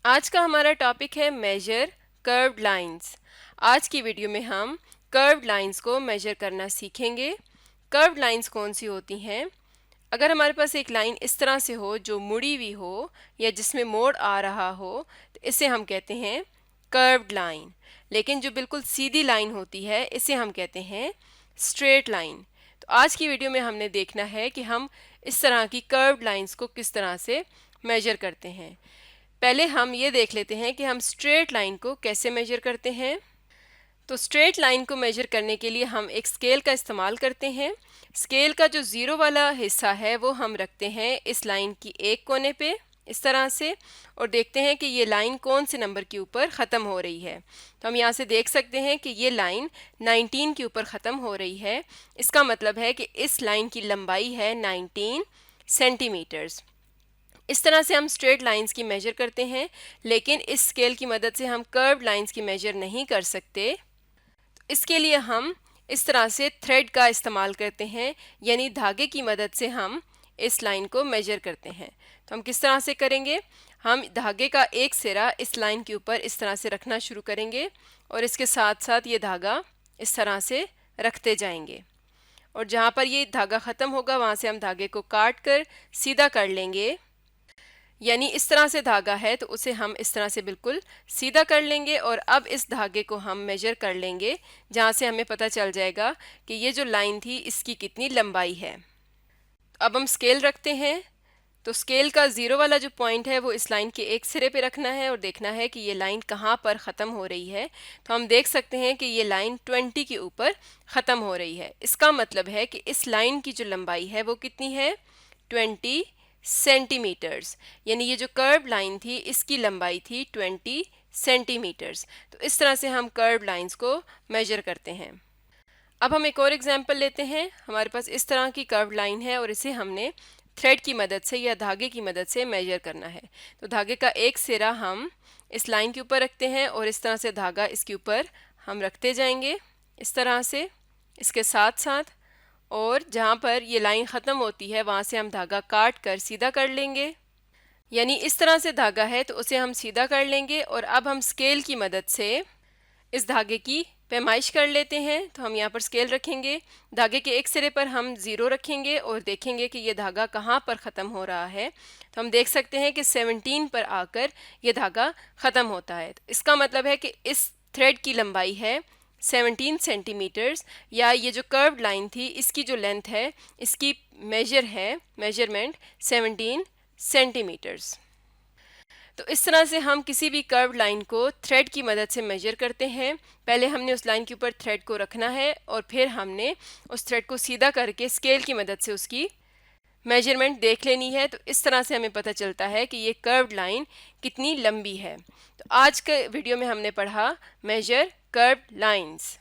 आज का हमारा टॉपिक है मेजर कर्व्ड लाइंस। आज की वीडियो में हम कर्व्ड लाइंस को मेजर करना सीखेंगे। कर्व्ड लाइंस कौन सी होती हैं? अगर हमारे पास एक लाइन इस तरह से हो जो मुड़ी हुई हो या जिसमें मोड़ आ रहा हो तो इसे हम कहते हैं कर्व्ड लाइन। लेकिन जो बिल्कुल सीधी लाइन होती है इसे हम कहते हैं स्ट्रेट लाइन। तो आज की वीडियो में हमने देखना है कि हम इस तरह की कर्व्ड लाइंस को किस तरह से मेजर करते हैं। पहले हम ये देख लेते हैं कि हम स्ट्रेट लाइन को कैसे मेजर करते हैं। तो स्ट्रेट लाइन को मेजर करने के लिए हम एक स्केल का इस्तेमाल करते हैं। स्केल का जो ज़ीरो वाला हिस्सा है वो हम रखते हैं इस लाइन की एक कोने पे इस तरह से, और देखते हैं कि ये लाइन कौन से नंबर के ऊपर ख़त्म हो रही है। तो हम यहाँ से देख सकते हैं कि ये लाइन 19 के ऊपर ख़त्म हो रही है। इसका मतलब है कि इस लाइन की लंबाई है 19 सेंटीमीटर्स। इस तरह से हम स्ट्रेट लाइंस की मेजर करते हैं, लेकिन इस स्केल की मदद से हम कर्व लाइंस की मेजर नहीं कर सकते। इसके लिए हम इस तरह से थ्रेड का इस्तेमाल करते हैं, यानी धागे की मदद से हम इस लाइन को मेजर करते हैं। तो हम किस तरह से करेंगे? हम धागे का एक सिरा इस लाइन के ऊपर इस तरह से रखना शुरू करेंगे और इसके साथ साथ ये धागा इस तरह से रखते जाएंगे, और जहाँ पर ये धागा ख़त्म होगा वहाँ से हम धागे को काट कर सीधा कर लेंगे। यानी इस तरह से धागा है तो उसे हम इस तरह से बिल्कुल सीधा कर लेंगे, और अब इस धागे को हम मेजर कर लेंगे जहाँ से हमें पता चल जाएगा कि ये जो लाइन थी इसकी कितनी लंबाई है। अब हम स्केल रखते हैं। तो स्केल का ज़ीरो वाला जो पॉइंट है वो इस लाइन के एक सिरे पे रखना है और देखना है कि ये लाइन कहाँ पर ख़त्म हो रही है। तो हम देख सकते हैं कि ये लाइन 20 के ऊपर ख़त्म हो रही है। इसका मतलब है कि इस लाइन की जो लंबाई है वो कितनी है? 20 सेंटीमीटर्स। यानी ये जो कर्व लाइन थी इसकी लंबाई थी 20 सेंटीमीटर्स। तो इस तरह से हम कर्व लाइंस को मेजर करते हैं। अब हम एक और एग्जांपल लेते हैं। हमारे पास इस तरह की कर्व लाइन है और इसे हमने थ्रेड की मदद से या धागे की मदद से मेजर करना है। तो धागे का एक सिरा हम इस लाइन के ऊपर रखते हैं और इस तरह से धागा इसके ऊपर हम रखते जाएंगे इस तरह से इसके साथ साथ, और जहाँ पर ये लाइन ख़त्म होती है वहाँ से हम धागा काट कर सीधा कर लेंगे। यानी इस तरह से धागा है तो उसे हम सीधा कर लेंगे, और अब हम स्केल की मदद से इस धागे की पैमाइश कर लेते हैं। तो हम यहाँ पर स्केल रखेंगे, धागे के एक सिरे पर हम ज़ीरो रखेंगे और देखेंगे कि ये धागा कहाँ पर ख़त्म हो रहा है। तो हम देख सकते हैं कि 17 पर आकर ये धागा ख़त्म होता है। तो इसका मतलब है कि इस थ्रेड की लंबाई है 17 सेंटीमीटर्स, या ये जो कर्व्ड लाइन थी इसकी जो लेंथ है इसकी मेजरमेंट 17 सेंटीमीटर्स। तो इस तरह से हम किसी भी कर्व लाइन को थ्रेड की मदद से मेजर करते हैं। पहले हमने उस लाइन के ऊपर थ्रेड को रखना है और फिर हमने उस थ्रेड को सीधा करके स्केल की मदद से उसकी मेजरमेंट देख लेनी है। तो इस तरह से हमें पता चलता है कि ये कर्व्ड लाइन कितनी लंबी है। तो आज के वीडियो में हमने पढ़ा मेजर कर्व्ड लाइंस।